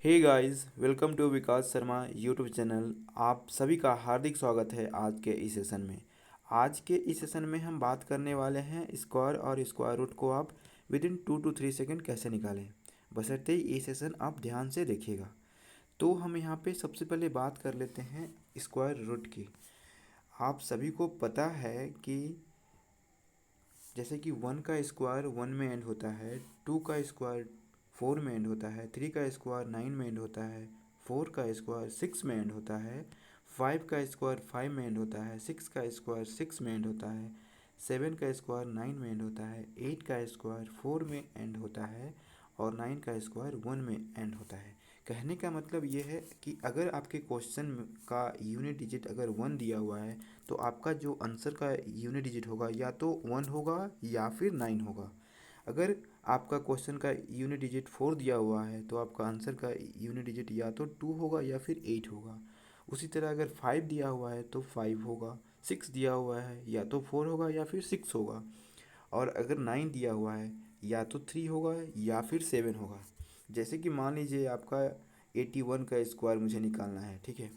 Hey guys, welcome to Vikas Sharma YouTube channel. आप सभी का हार्दिक स्वागत है आज के इस सेशन में। आज के इस सेशन में हम बात करने वाले हैं स्क्वायर और स्क्वायर रूट को आप विद इन 2 to 3 सेकंड कैसे निकालें। बशर्ते ये सेशन आप ध्यान से देखिएगा। तो हम यहाँ पे सबसे पहले बात कर लेते हैं स्क्वायर रूट की। आप सभी को पता है कि जैसे कि 1 का स्क्वायर 1 में एंड होता है, 2 का स्क्वायर 4 में एंड होता है, 3 का स्क्वायर 9 में एंड होता है, 4 का स्क्वायर 6 में एंड होता है, 5 का स्क्वायर 5 में एंड होता है, 6 का स्क्वायर 6 में एंड होता है, 7 का स्क्वायर 9 में एंड होता है, 8 का स्क्वायर 4 में एंड होता है और 9 का स्क्वायर 1 में एंड होता है। कहने का मतलब ये है कि अगर आपके क्वेश्चन का यूनिट डिजिट अगर 1 दिया हुआ है तो आपका जो आंसर का यूनिट डिजिट होगा या तो 1 होगा या फिर 9 होगा। अगर आपका क्वेश्चन का यूनिट डिजिट 4 दिया हुआ है तो आपका आंसर का यूनिट डिजिट या तो 2 होगा या फिर 8 होगा। उसी तरह अगर 5 दिया हुआ है तो 5 होगा, 6 दिया हुआ है या तो 4 होगा या फिर 6 होगा, और अगर 9 दिया हुआ है या तो 3 होगा या फिर 7 होगा। जैसे कि मान लीजिए आपका 81 का स्क्वायर मुझे निकालना है, ठीक है।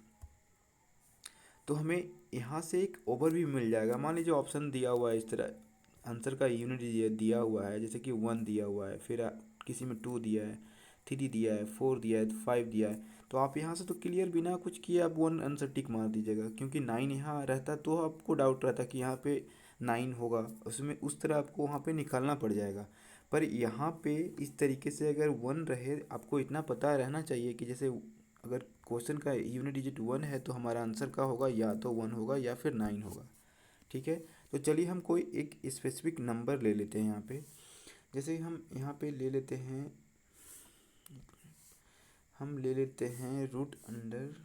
तो हमें यहाँ से एक ओवरव्यू मिल जाएगा। मान लीजिए ऑप्शन दिया हुआ है इस तरह, आंसर का यूनिट दिया हुआ है, जैसे कि 1 दिया हुआ है, फिर किसी में 2 दिया है, 3 दिया है, 4 दिया है, 5 दिया है। तो आप यहाँ से तो क्लियर बिना कुछ किए आप 1 आंसर टिक मार दीजिएगा, क्योंकि 9 यहाँ रहता तो आपको डाउट रहता कि यहाँ पे 9 होगा, उसमें उस तरह आपको वहाँ पे निकालना पड़ जाएगा। पर यहाँ पे इस तरीके से अगर 1 रहे, आपको इतना पता रहना चाहिए कि जैसे अगर क्वेश्चन का यूनिट डिजिट 1 है तो हमारा आंसर का होगा या तो 1 होगा या फिर 9 होगा, ठीक है। तो चलिए हम कोई एक स्पेसिफिक नंबर ले लेते हैं यहाँ पे। जैसे हम यहाँ पे ले लेते हैं, रूट अंडर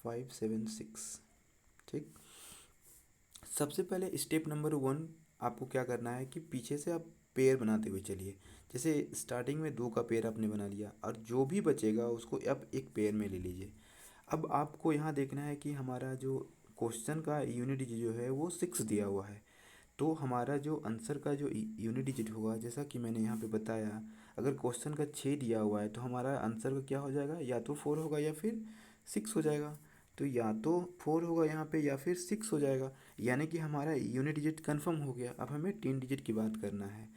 576, ठीक। सबसे पहले स्टेप नंबर 1 आपको क्या करना है कि पीछे से आप पेयर बनाते हुए चलिए। जैसे स्टार्टिंग में 2 का पेयर आपने बना लिया और जो भी बचेगा उसको आप एक पेयर में ले लीजिए। अब आपको यहाँ देखना है कि हमारा जो क्वेश्चन का यूनिट डिजिट जो है वो 6 दिया हुआ है। तो हमारा जो आंसर का जो यूनिट डिजिट होगा, जैसा कि मैंने यहाँ पे बताया, अगर क्वेश्चन का 6 दिया हुआ है तो हमारा आंसर का क्या हो जाएगा, या तो 4 होगा या फिर 6 हो जाएगा। तो या तो 4 होगा यहाँ पे या फिर 6 हो जाएगा, यानी कि हमारा यूनिट डिजिट कन्फर्म हो गया। अब हमें 10 डिजिट की बात करना है।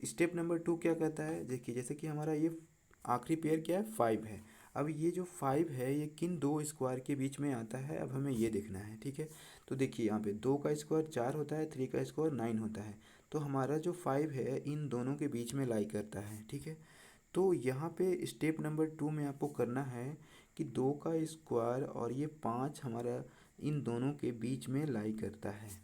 स्टेप नंबर 2 क्या कहता है, देखिए जैसे कि हमारा ये आखिरी पेयर क्या है, 5 है। अब ये जो 5 है ये किन दो स्क्वायर के बीच में आता है, अब हमें ये देखना है, ठीक है। तो देखिए यहाँ पे 2 का स्क्वायर 4 होता है, 3 का स्क्वायर 9 होता है। तो हमारा जो 5 है इन दोनों के बीच में लाई करता है, ठीक है। तो यहाँ पे स्टेप नंबर 2 में आपको करना है कि 2 का स्क्वायर और ये 5 हमारा इन दोनों के बीच में लाई करता है।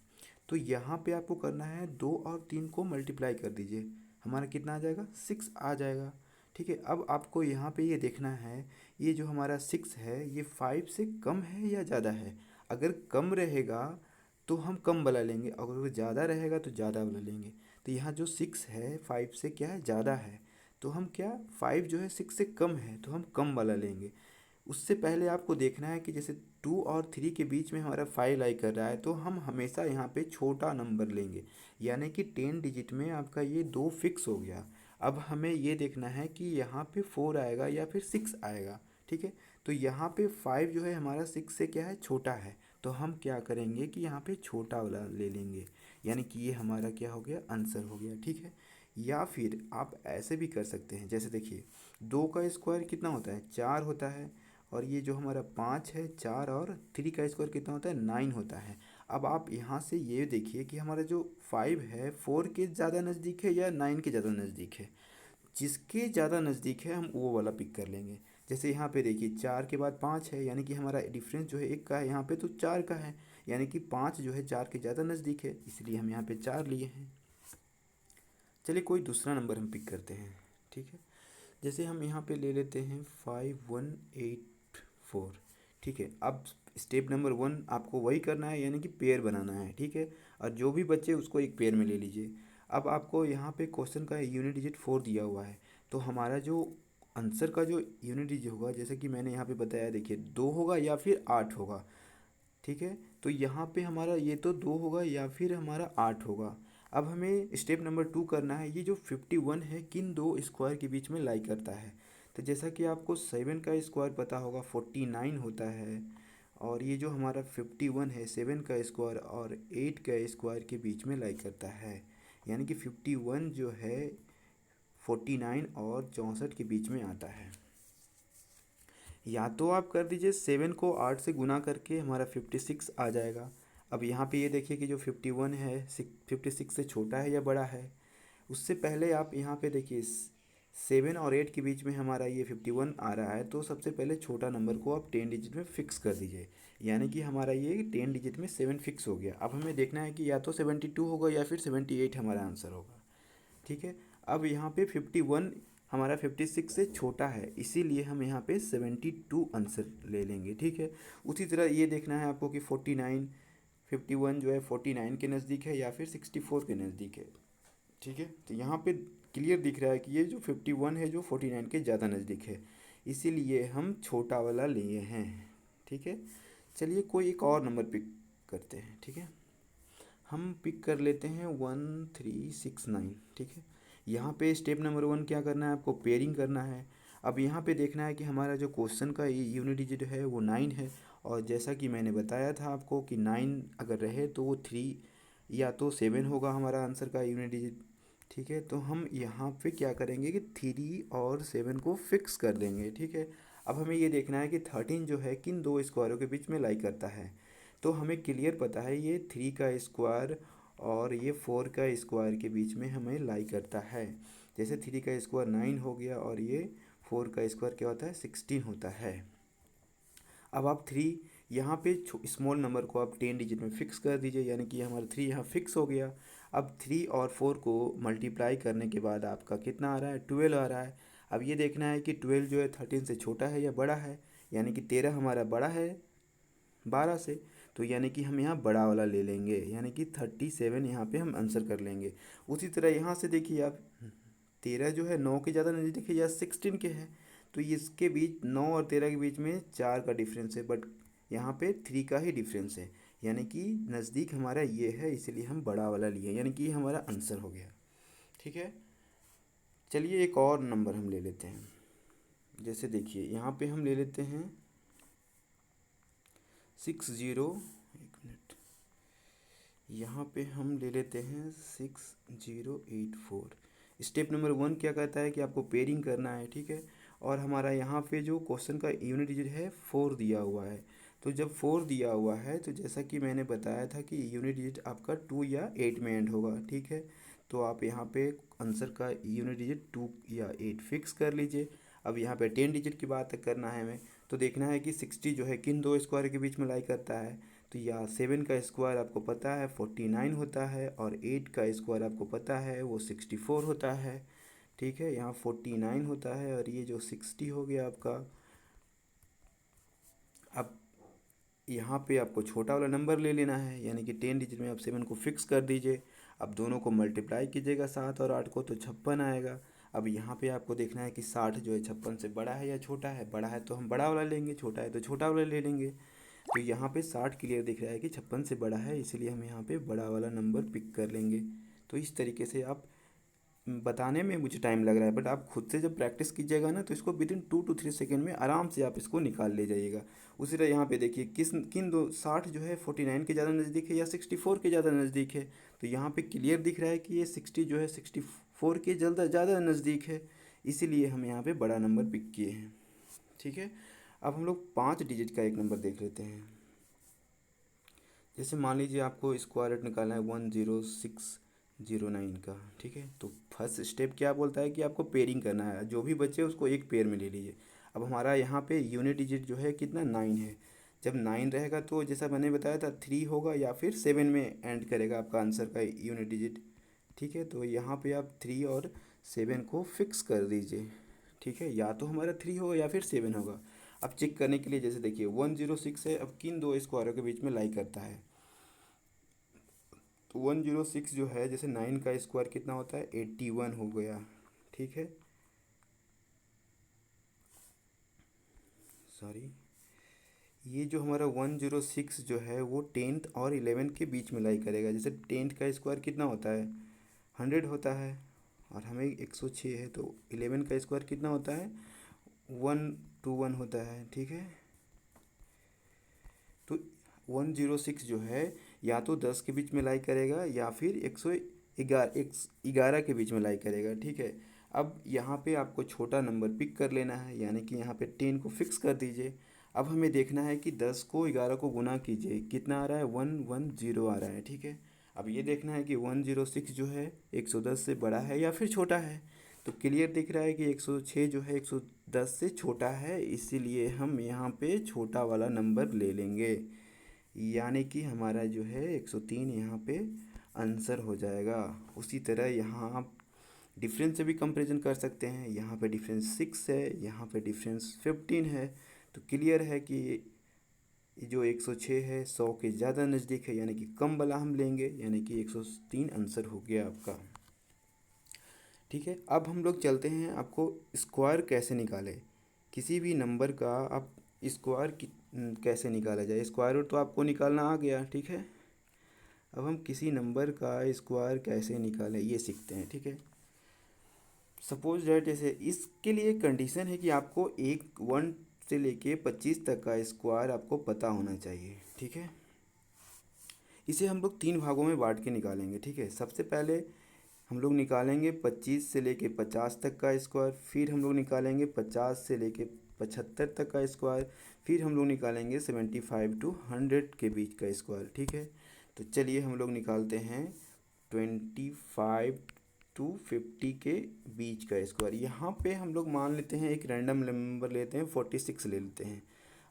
तो यहाँ पे आपको करना है 2 और 3 को मल्टीप्लाई कर दीजिए, हमारा कितना आ जाएगा, 6 आ जाएगा, ठीक है। अब आपको यहाँ पे ये देखना है, ये जो हमारा 6 है ये 5 से कम है या ज़्यादा है। अगर कम रहेगा तो हम कम वाला लेंगे, अगर वो ज़्यादा रहेगा तो ज़्यादा वाला लेंगे। तो यहाँ जो 6 है 5 से क्या है, ज़्यादा है। तो हम क्या, 5 जो है 6 से कम है तो हम कम वाला लेंगे। उससे पहले आपको देखना है कि जैसे 2 और 3 के बीच में हमारा 5 लाई कर रहा है तो हम हमेशा यहाँ पे छोटा नंबर लेंगे, यानी कि 10 डिजिट में आपका ये 2 फिक्स हो गया। अब हमें ये देखना है कि यहाँ पे 4 आएगा या फिर 6 आएगा, ठीक है। तो यहाँ पे 5 जो है हमारा 6 से क्या है, छोटा है। तो हम क्या करेंगे कि यहाँ पे छोटा वाला ले लेंगे, यानी कि ये हमारा क्या हो गया, आंसर हो गया, ठीक है। या फिर आप ऐसे भी कर सकते हैं, जैसे देखिए 2 का स्क्वायर कितना होता है, 4 होता है, और ये जो हमारा 5 है 4, और 3 का स्क्वायर कितना होता है, 9 होता है। अब आप यहाँ से ये देखिए कि हमारा जो 5 है 4 के ज़्यादा नज़दीक है या 9 के ज़्यादा नज़दीक है। जिसके ज़्यादा नज़दीक है हम वो वाला पिक कर लेंगे। जैसे यहाँ पे देखिए 4 के बाद 5 है, यानी कि हमारा डिफरेंस जो है 1 का है, यहाँ पे तो 4 का है, यानी कि 5 जो है 4 के ज़्यादा नज़दीक है, इसलिए हम यहाँ पे 4 लिए हैं। चलिए कोई दूसरा नंबर हम पिक करते हैं, ठीक है। जैसे हम यहाँ पे ले लेते हैं 5184, ठीक है। अब स्टेप नंबर 1 आपको वही करना है, यानी कि पेयर बनाना है, ठीक है। और जो भी बचे उसको एक पेयर में ले लीजिए। अब आपको यहाँ पे क्वेश्चन का यूनिट डिजिट 4 दिया हुआ है, तो हमारा जो आंसर का जो यूनिट डिजिट होगा, जैसे कि मैंने यहाँ पे बताया, देखिए 2 होगा या फिर 8 होगा, ठीक है। तो यहाँ पे हमारा ये तो 2 होगा या फिर हमारा 8 होगा। अब हमें स्टेप नंबर 2 करना है, ये जो 51 है किन दो स्क्वायर के बीच में लाई करता है। तो जैसा कि आपको 7 का स्क्वायर पता होगा 49 होता है, और ये जो हमारा 51 है 7 का स्क्वायर और 8 का स्क्वायर के बीच में लाई करता है, यानी कि 51 जो है 49 और 64 के बीच में आता है। या तो आप कर दीजिए 7 को 8 से गुना करके हमारा 56 आ जाएगा। अब यहाँ पे ये देखिए कि जो 51 है 56 से छोटा है या बड़ा है। उससे पहले आप यहाँ पे देखिए 7 और 8 के बीच में हमारा ये 51 आ रहा है, तो सबसे पहले छोटा नंबर को आप 10 डिजिट में फिक्स कर दीजिए, यानी कि हमारा ये 10 डिजिट में 7 फिक्स हो गया। अब हमें देखना है कि या तो 72 होगा या फिर 78 हमारा आंसर होगा। ठीक है, अब यहाँ पे 51 हमारा 56 से छोटा है, इसीलिए हम यहाँ पे 72 आंसर ले लेंगे। ठीक है, उसी तरह ये देखना है आपको कि 49 51 जो है 49 के नज़दीक है या फिर 64 के नज़दीक है। ठीक है, तो यहाँ पे क्लियर दिख रहा है कि ये जो 51 है जो 49 के ज़्यादा नज़दीक है, इसीलिए हम छोटा वाला लिए हैं। ठीक है, चलिए कोई एक और नंबर पिक करते हैं। ठीक है, हम पिक कर लेते हैं 1369। ठीक है, यहाँ पे स्टेप नंबर 1 क्या करना है, आपको पेयरिंग करना है। अब यहाँ पे देखना है कि हमारा जो क्वेश्चन का यूनिट डिजिट है वो 9 है, और जैसा कि मैंने बताया था आपको कि 9 अगर रहे तो वो 3 या तो 7 होगा हमारा आंसर का यूनिट डिजिट। ठीक है, तो हम यहाँ पे क्या करेंगे कि 3 और 7 को फिक्स कर देंगे। ठीक है, अब हमें ये देखना है कि 13 जो है किन दो स्क्वायरों के बीच में लाई करता है। तो हमें क्लियर पता है ये 3 का स्क्वायर और ये 4 का स्क्वायर के बीच में हमें लाई करता है। जैसे 3 का स्क्वायर 9 हो गया और ये 4 का स्क्वायर क्या होता है 16 होता है। अब आप 3 यहाँ पे स्मॉल नंबर को आप 10 डिजिट में फिक्स कर दीजिए, यानी कि हमारा 3 यहाँ फिक्स हो गया। अब 3 और 4 को मल्टीप्लाई करने के बाद आपका कितना आ रहा है 12 आ रहा है। अब ये देखना है कि 12 जो है 13 से छोटा है या बड़ा है, यानी कि 13 हमारा बड़ा है 12 से, तो यानी कि हम यहाँ बड़ा वाला ले लेंगे, यानी कि 37 यहाँ पे हम आंसर कर लेंगे। उसी तरह यहाँ से देखिए आप 13 जो है 9 के ज़्यादा नज़दीक है या 16 के है, तो इसके बीच 9 और 13 के बीच में 4 का डिफरेंस है, बट यहाँ पे 3 का ही डिफरेंस है, यानी कि नज़दीक हमारा ये है, इसलिए हम बड़ा वाला लिए, यानी कि हमारा आंसर हो गया। ठीक है, चलिए एक और नंबर हम ले लेते हैं। जैसे देखिए यहाँ पे हम ले लेते हैं 60, एक मिनट, यहाँ पे हम ले लेते हैं 6084। स्टेप नंबर 1 क्या कहता है कि आपको पेयरिंग करना है। ठीक है, और हमारा यहाँ पे जो क्वेश्चन का यूनिट डिजिट है 4 दिया हुआ है, तो जब 4 दिया हुआ है तो जैसा कि मैंने बताया था कि यूनिट डिजिट आपका 2 या 8 में एंड होगा। ठीक है, तो आप यहाँ पे आंसर का यूनिट डिजिट 2 या 8 फिक्स कर लीजिए। अब यहाँ पे 10 डिजिट की बात करना है हमें, तो देखना है कि 60 जो है किन दो स्क्वायर के बीच में लाई करता है। तो यहाँ 7 का स्क्वायर आपको पता है 49 होता है, और 8 का स्क्वायर आपको पता है वो 64 होता है। ठीक है, यहाँ 49 होता है और ये जो 60 हो गया आपका। अब यहाँ पे आपको छोटा वाला नंबर ले लेना है, यानी कि 10 डिजिट में आप 7 को फिक्स कर दीजिए। अब दोनों को मल्टीप्लाई कीजिएगा 7 और 8 को, तो 56 आएगा। अब यहाँ पे आपको देखना है कि 60 जो है 56 से बड़ा है या छोटा है। बड़ा है तो हम बड़ा वाला लेंगे, छोटा है तो छोटा वाला ले लेंगे। तो यहाँ पे 60 क्लियर दिख रहा है कि 56 से बड़ा है, इसलिए हम यहाँ पे बड़ा वाला नंबर पिक कर लेंगे। तो इस तरीके से आप, बताने में मुझे टाइम लग रहा है, बट आप खुद से जब प्रैक्टिस कीजिएगा ना तो इसको विदिन 2 to 3 सेकेंड में आराम से आप इसको निकाल ले जाइएगा। उसी तरह यहाँ पे देखिए किन दो 60 जो है 49 के ज़्यादा नज़दीक है या 64 के ज़्यादा नज़दीक है। तो यहाँ पे क्लियर दिख रहा है कि ये 60 जो है 64 के ज़्यादा ज़्यादा नज़दीक है, इसीलिए हम यहाँ पे बड़ा नंबर पिक किए हैं। ठीक है, अब हम लोग 5 डिजिट का एक नंबर देख लेते हैं। जैसे मान लीजिए आपको स्क्वायर रूट निकालना है 10609 का। ठीक है, तो फर्स्ट स्टेप क्या बोलता है कि आपको पेयरिंग करना है, जो भी बचे उसको एक पेयर में ले लीजिए। अब हमारा यहाँ पे यूनिट डिजिट जो है कितना 9 है। जब 9 रहेगा तो जैसा मैंने बताया था 3 होगा या फिर 7 में एंड करेगा आपका आंसर का यूनिट डिजिट। ठीक है, तो यहाँ पे आप 3 और 7 को फिक्स कर दीजिए। ठीक है, या तो हमारा 3 होगा या फिर 7 होगा। अब चेक करने के लिए जैसे देखिए 106 है, अब किन दो स्क्वायरों के बीच में लाई करता है। तो 106 जो है, जैसे 9 का स्क्वायर कितना होता है 81 हो गया। ठीक है, सॉरी, ये जो हमारा 106 जो है वो 10th और 11th के बीच में लाई करेगा। जैसे 10th का स्क्वायर कितना होता है 100 होता है, और हमें 106 है, तो 11 का स्क्वायर कितना होता है 121 होता है, ठीक है। तो 106 जो है या तो 10 के बीच में लाई करेगा या फिर 111 के बीच में लाई करेगा, ठीक है। अब यहाँ पे आपको छोटा नंबर पिक कर लेना है, यानी कि यहाँ पे 10 को फिक्स कर दीजिए। अब हमें देखना है कि 10 को 11 को गुना कीजिए, कितना आ रहा है, 110 आ रहा है, ठीक है। अब ये देखना है कि 106 जो है 110 से बड़ा है या फिर छोटा है। तो क्लियर दिख रहा है कि 106 जो है 110 से छोटा है, इसीलिए हम यहाँ पे छोटा वाला नंबर ले लेंगे, यानी कि हमारा जो है 103 यहाँ पे आंसर हो जाएगा। उसी तरह यहाँ आप डिफरेंस से भी कंपैरिजन कर सकते हैं। यहाँ पे डिफरेंस 6 है, यहाँ पे डिफरेंस 15 है। तो क्लियर है कि ये जो 106 है 100 के ज़्यादा नज़दीक है, यानी कि कम वाला हम लेंगे, यानी कि 103 आंसर हो गया आपका, ठीक है। अब हम लोग चलते हैं, आपको स्क्वायर कैसे निकालें किसी भी नंबर का। आप स्क्वायर कैसे निकाला जाए, स्क्वायर रूट तो आपको निकालना आ गया, ठीक है। अब हम किसी नंबर का स्क्वायर कैसे निकालें ये सीखते हैं, ठीक है। सपोज डैट जैसे इसके लिए कंडीशन है कि आपको 1 से लेके 25 तक का स्क्वायर आपको पता होना चाहिए, ठीक है। इसे हम लोग 3 भागों में बांट के निकालेंगे, ठीक है। सबसे पहले हम लोग निकालेंगे 25 से लेके 50 तक का स्क्वायर, फिर हम लोग निकालेंगे 50 से लेके 75 तक का स्क्वायर, फिर हम लोग निकालेंगे 75 टू 100 के बीच का स्क्वायर, ठीक है। तो चलिए हम लोग निकालते हैं 25 टू 50 के बीच का स्क्वायर। यहाँ पे हम लोग मान लेते हैं एक रैंडम नंबर लेते हैं, 46 ले लेते हैं।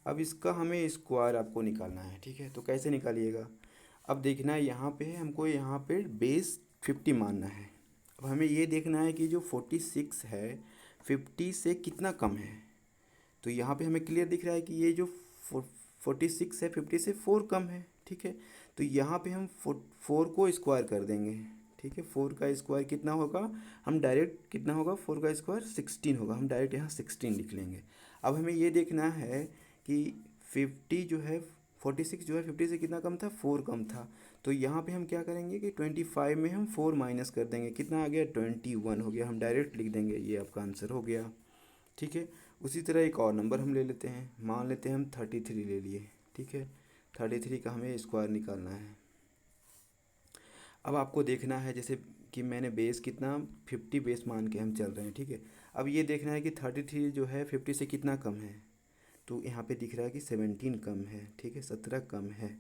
अब इसका हमें स्क्वायर आपको निकालना है, ठीक है। तो कैसे निकालिएगा, अब देखना है यहाँ पे हमको यहाँ पे बेस 50 मानना है। अब हमें ये देखना है कि जो 46 है 50 से कितना कम है। तो यहाँ पे हमें क्लियर दिख रहा है कि ये जो 46 है 50 से 4 कम है, ठीक है। तो यहाँ पे हम 4 को स्क्वायर कर देंगे, ठीक है। 4 का स्क्वायर कितना होगा, हम डायरेक्ट कितना होगा, 4 का स्क्वायर 16 होगा, हम डायरेक्ट यहाँ 16 लिख लेंगे। अब हमें ये देखना है कि 50 जो है 46 जो है 50 से कितना कम था, 4 कम था। तो यहाँ पे हम क्या करेंगे कि 25 में हम 4 माइनस कर देंगे, कितना आ गया, 21 हो गया, हम डायरेक्ट लिख देंगे, ये आपका आंसर हो गया, ठीक है। उसी तरह एक और नंबर हम ले लेते हैं, मान लेते हैं हम 33 ले लिए, ठीक है। 33 का हमें स्क्वायर निकालना है। अब आपको देखना है जैसे कि मैंने बेस कितना 50 बेस मान के हम चल रहे हैं, ठीक है। अब ये देखना है कि 33 जो है 50 से कितना कम है। तो यहाँ पे दिख रहा है कि 17 कम है, ठीक है, 17 कम है।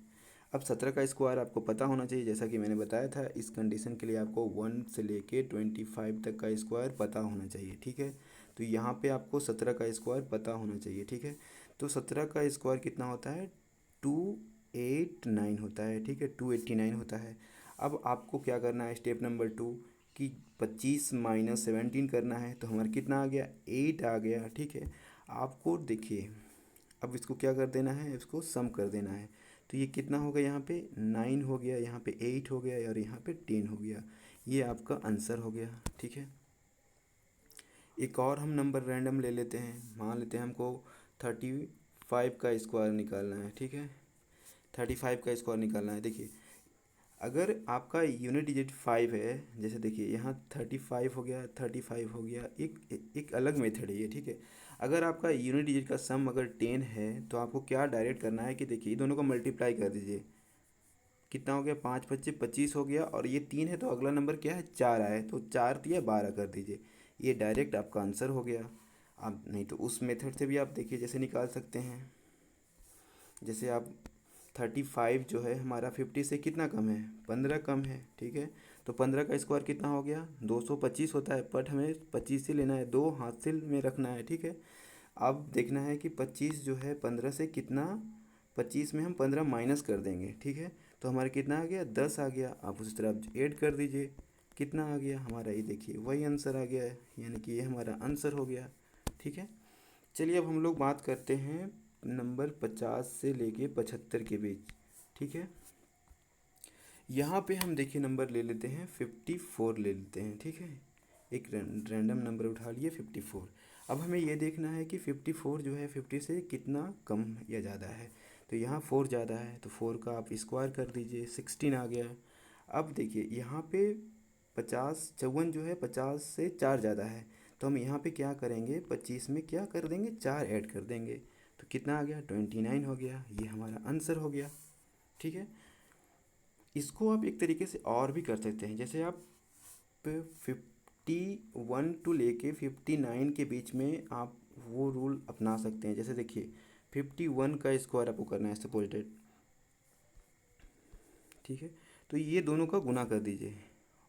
अब 17 का स्क्वायर आपको पता होना चाहिए, जैसा कि मैंने बताया था इस कंडीशन के लिए आपको 1 से लेके 25 तक का स्क्वायर पता होना चाहिए, ठीक है। तो यहाँ पे आपको 17 का स्क्वायर पता होना चाहिए, ठीक है। तो 17 का स्क्वायर कितना होता है, 289 होता है, ठीक है, 289 होता है। अब आपको क्या करना है, स्टेप नंबर 2 कि 25 माइनस 17 करना है। तो हमारा कितना आ गया, 8 आ गया, ठीक है। आपको देखिए अब इसको क्या कर देना है, इसको सम कर देना है। तो ये कितना हो गया, यहाँ पे 9 हो गया, यहाँ पे 8 हो गया और यहाँ पे 10 हो गया। ये आपका आंसर हो गया, ठीक है। एक और हम नंबर रैंडम ले लेते हैं, मान लेते हैं हमको 35 का स्क्वायर निकालना है, ठीक है। 35 का स्क्वायर निकालना है। देखिए अगर आपका यूनिट डिजिट 5 है, जैसे देखिए यहाँ 35 हो गया, 35 हो गया, एक अलग मेथड है ये, ठीक है। अगर आपका यूनिट डिजिट का सम अगर 10 है तो आपको क्या डायरेक्ट करना है कि देखिए दोनों को मल्टीप्लाई कर दीजिए, कितना हो गया, 5 25 25 हो गया, और ये 3 है तो अगला नंबर क्या है, 4 आए, तो 4 दिया 12 कर दीजिए, ये डायरेक्ट आपका आंसर हो गया। आप नहीं तो उस मेथड से भी आप देखिए जैसे निकाल सकते हैं, जैसे आप 35 जो है हमारा 50 से कितना कम है, 15 कम है, ठीक है। तो 15 का स्क्वायर कितना हो गया, 225 होता है, बट हमें 25 से लेना है, दो हाथ से में रखना है, ठीक है। अब देखना है कि 25 जो है 15 से कितना, 25 में हम 15 माइनस कर देंगे, ठीक है। तो हमारा कितना आ गया, 10 आ गया। आप उसी तरह आप ऐड कर दीजिए, कितना आ गया हमारा, ये देखिए वही आंसर आ गया है, यानी कि ये हमारा आंसर हो गया, ठीक है। चलिए अब हम लोग बात करते हैं नंबर 50 से लेके 75 के बीच, ठीक है। यहाँ पे हम देखिए नंबर ले लेते हैं 54 ले लेते हैं, ठीक है। एक रैंडम नंबर उठा लिए 54। अब हमें ये देखना है कि 54 जो है 50 से कितना कम या ज़्यादा है। तो यहाँ 4 ज़्यादा है तो 4 का आप स्क्वायर कर दीजिए, 16 आ गया। अब देखिए यहाँ पे 54 जो है 50 से 4 ज़्यादा है, तो हम यहाँ पे क्या करेंगे, 25 में क्या कर देंगे, 4 ऐड कर देंगे, तो कितना आ गया, 29 हो गया। ये हमारा आंसर हो गया। ठीक है, इसको आप एक तरीके से और भी कर सकते हैं, जैसे आप 51 टू लेके 59 के बीच में आप वो रूल अपना सकते हैं। जैसे देखिए 51 का स्क्वायर आपको करना है सपोजिटेड, ठीक है, तो ये दोनों का गुना कर दीजिए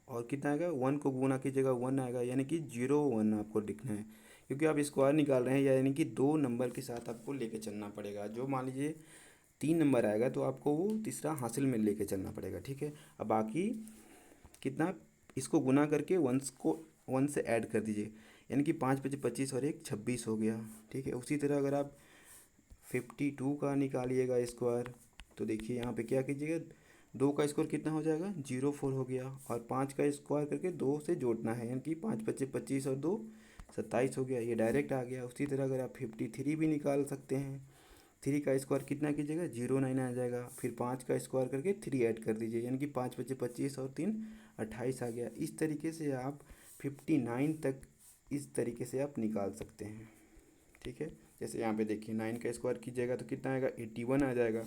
और कितना आएगा, 1 को गुना कीजिएगा 1 आएगा, यानी कि 01 आपको लिखना है, क्योंकि आप स्क्वायर निकाल रहे हैं, यानी कि 2 नंबर के साथ आपको लेके चलना पड़ेगा। जो मान लीजिए 3 नंबर आएगा तो आपको वो तीसरा हासिल में लेके चलना पड़ेगा। ठीक है, अब बाकी कितना, इसको गुना करके वंस को 1 से ऐड कर दीजिए, यानी कि 5 पचे 25 और 1 26 हो गया। ठीक है, उसी तरह अगर आप 52 का निकालिएगा स्क्वायर, तो देखिए यहाँ पे क्या कीजिएगा, 2 का स्क्वायर कितना हो जाएगा, 04 हो गया, और 5 का स्क्वायर करके 2 से जोड़ना है, यानी कि 5 पचे 25 और 2 27 हो गया, ये डायरेक्ट आ गया। उसी तरह अगर आप 53 भी निकाल सकते हैं, 3 का स्क्वायर कितना कीजिएगा, 09 आ जाएगा, फिर 5 का स्क्वायर करके 3 ऐड कर दीजिए, यानी कि 5 पचे 25 और 3 28 आ गया। इस तरीके से आप 59 तक इस तरीके से आप निकाल सकते हैं। ठीक है, जैसे यहाँ पे देखिए 9 का स्क्वायर कीजिएगा तो कितना आएगा, 81 आ जाएगा,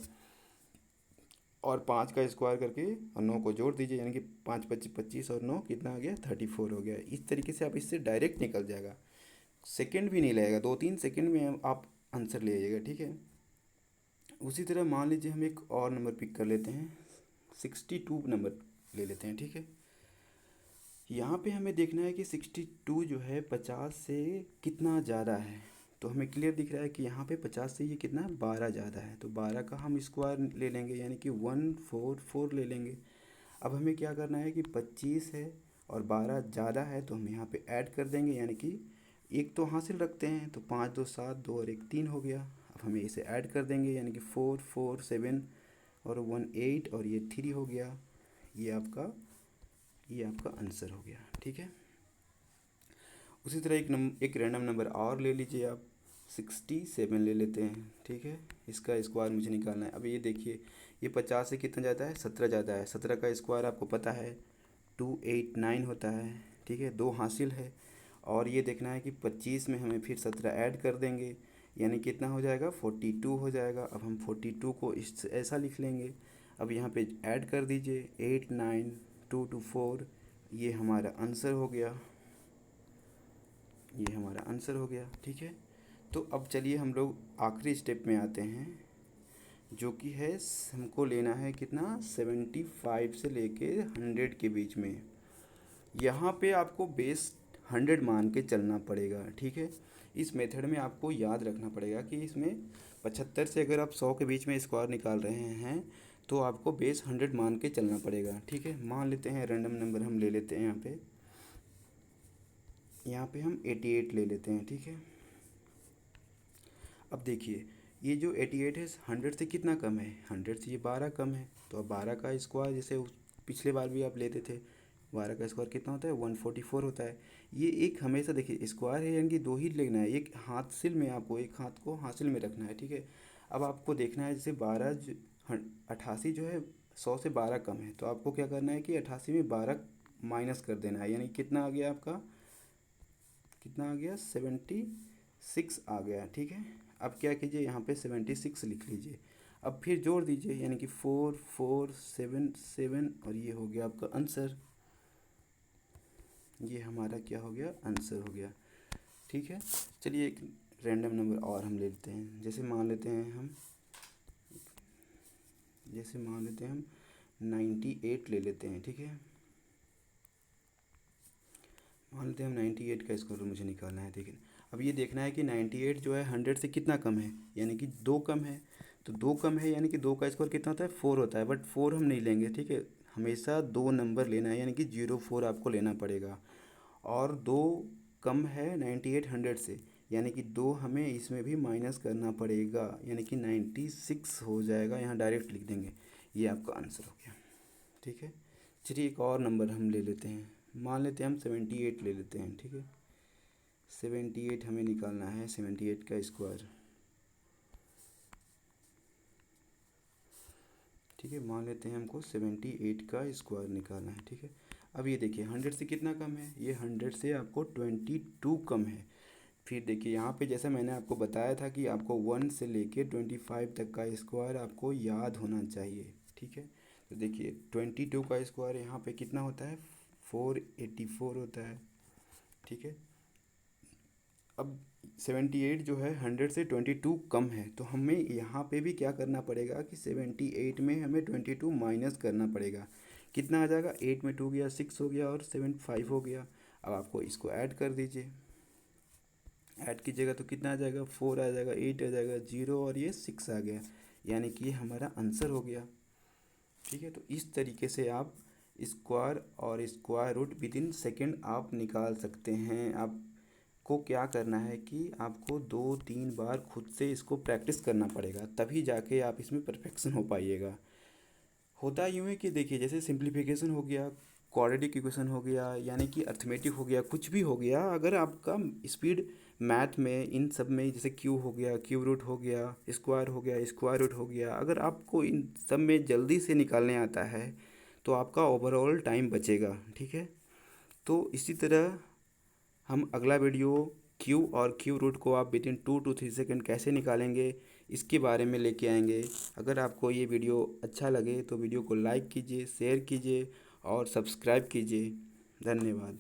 और 5 का स्क्वायर करके और 9 को जोड़ दीजिए, यानी कि 5 पच्चीस 25 और 9 कितना आ गया, 34 हो गया। इस तरीके से आप इससे डायरेक्ट निकल जाएगा, सेकंड भी नहीं लगेगा, 2-3 सेकंड में आप आंसर ले आइएगा। ठीक है, उसी तरह मान लीजिए हम एक और नंबर पिक कर लेते हैं, 62 नंबर ले लेते हैं। ठीक है, यहाँ पे हमें देखना है कि 62 जो है 50 से कितना ज़्यादा है, तो हमें क्लियर दिख रहा है कि यहाँ पे 50 से ये कितना 12 ज़्यादा है, तो 12 का हम स्क्वायर ले लेंगे, यानी कि 144 ले लेंगे। अब हमें क्या करना है कि 25 है और 12 ज़्यादा है, तो हम यहाँ पे ऐड कर देंगे, यानी कि एक तो हासिल रखते हैं, तो 5 2 7 2 और 1 3 हो गया। अब हमें इसे ऐड कर देंगे, यानी कि 4 4 7 और 1 8 और ये 3 हो गया। ये आपका आंसर हो गया। ठीक है, उसी तरह एक रैंडम नंबर और ले लीजिए आप, 67 ले लेते हैं। ठीक है, इसका स्क्वायर मुझे निकालना है। अब ये देखिए, ये 50 से कितना ज़्यादा है, 17 ज़्यादा है, 17 का स्क्वायर आपको पता है 289 होता है। ठीक है, 2 हासिल है, और ये देखना है कि 25 में हमें फिर 17 ऐड कर देंगे, यानी कितना हो जाएगा, 42 हो जाएगा। अब हम 42 को इस ऐसा लिख लेंगे। अब यहाँ पे ऐड कर दीजिए 8 9 2 2 4, ये हमारा आंसर हो गया, ये हमारा आंसर हो गया। ठीक है, तो अब चलिए हम लोग आखिरी स्टेप में आते हैं, जो कि है हमको लेना है कितना, 75 से लेके 100 के बीच में। यहाँ पे आपको बेस 100 मान के चलना पड़ेगा। ठीक है, इस मेथड में आपको याद रखना पड़ेगा कि इसमें 75 से अगर आप 100 के बीच में स्क्वायर निकाल रहे हैं तो आपको बेस 100 मान के चलना पड़ेगा। ठीक है, मान लेते हैं रैंडम नंबर हम ले लेते हैं, यहाँ पे हम 88 ले लेते हैं। ठीक है, अब देखिए ये जो 88 है 100 से कितना कम है, 100 से ये 12 कम है, तो अब 12 का स्क्वायर, जैसे पिछले बार भी आप लेते थे, 12 का स्क्वायर कितना होता है, 144 होता है। ये एक हमेशा देखिए स्क्वायर है, यानी कि 2 ही लेना है, एक हासिल में आपको एक हाथ को हासिल में रखना है। ठीक है, अब आपको देखना है जैसे 88 जो है 100 से 12 कम है, तो आपको क्या करना है कि 88 में 12 माइनस कर देना है, यानी कितना आ गया आपका, कितना आ गया, 76 आ गया। ठीक है, अब क्या कीजिए, यहाँ पे 76 लिख लीजिए, अब फिर जोड़ दीजिए, यानी कि 4 4 7 7 और ये हो गया आपका आंसर, ये हमारा क्या हो गया, आंसर हो गया। ठीक है, चलिए एक रैंडम नंबर और हम ले लेते हैं, जैसे मान लेते हैं हम 98 ले लेते हैं। ठीक है, मान लेते हैं हम 98 का स्क्वायर मुझे निकालना है। ठीक है, अब ये देखना है कि 98 जो है 100 से कितना कम है, यानी कि 2 कम है, तो 2 कम है, यानी कि 2 का स्क्वायर कितना होता है, 4 होता है, बट 4 हम नहीं लेंगे। ठीक है, हमेशा 2 नंबर लेना है, यानी कि 04 आपको लेना पड़ेगा, और 2 कम है 98 100 से, यानी कि 2 हमें इसमें भी माइनस करना पड़ेगा, यानी कि 96 हो जाएगा, यहाँ डायरेक्ट लिख देंगे, ये आपका आंसर हो गया। ठीक है, चलिए एक और नंबर हम ले लेते हैं, मान लेते हैं हम 78 ले लेते हैं। ठीक है, 78 हमें निकालना है, 78 का स्क्वायर। ठीक है, मान लेते हैं हमको 78 का स्क्वायर निकालना है। ठीक है, अब ये देखिए 100 से कितना कम है, ये 100 से आपको 22 कम है। फिर देखिए यहाँ पे जैसा मैंने आपको बताया था कि आपको 1 से लेके 25 तक का स्क्वायर आपको याद होना चाहिए, ठीक है। तो देखिए 22 का स्क्वायर यहाँ पे कितना होता है, 484 होता है, ठीक है। अब 78 जो है 100 से 22 कम है, तो हमें यहाँ पे भी क्या करना पड़ेगा कि 78 में हमें 22 माइनस करना पड़ेगा। कितना आ जाएगा, 8 में 2 गया, 6 हो गया और 7 5 हो गया। अब आपको इसको ऐड कर दीजिए, ऐड कीजिएगा तो कितना आ जाएगा, 4 आ जाएगा, 8 आ जाएगा, 0 और ये 6 आ गया, यानी कि ये हमारा आंसर हो गया, ठीक है। तो इस तरीके से आप स्क्वायर और square root within second आप निकाल सकते हैं। आपको क्या करना है कि आपको 2-3 बार खुद से इसको प्रैक्टिस करना पड़ेगा, तभी जाके आप इसमें परफेक्शन हो पाइएगा। होता यूँ है कि देखिए जैसे सिंप्लीफिकेशन हो गया, क्वाड्रेटिक इक्वेशन हो गया, यानी कि अर्थमेटिक हो गया, कुछ भी हो गया, अगर आपका स्पीड मैथ में इन सब में जैसे क्यू हो गया, क्यू रूट हो गया, स्क्वायर हो गया, स्क्वायर रूट हो गया, अगर आपको इन सब में जल्दी से निकालने आता है तो आपका ओवरऑल टाइम बचेगा, ठीक है। तो इसी तरह हम अगला वीडियो क्यू और क्यू रूट को आप विद इन 2 to 3 सेकेंड कैसे निकालेंगे इसके बारे में लेके आएंगे। अगर आपको ये वीडियो अच्छा लगे तो वीडियो को लाइक कीजिए, शेयर कीजिए और सब्सक्राइब कीजिए। धन्यवाद।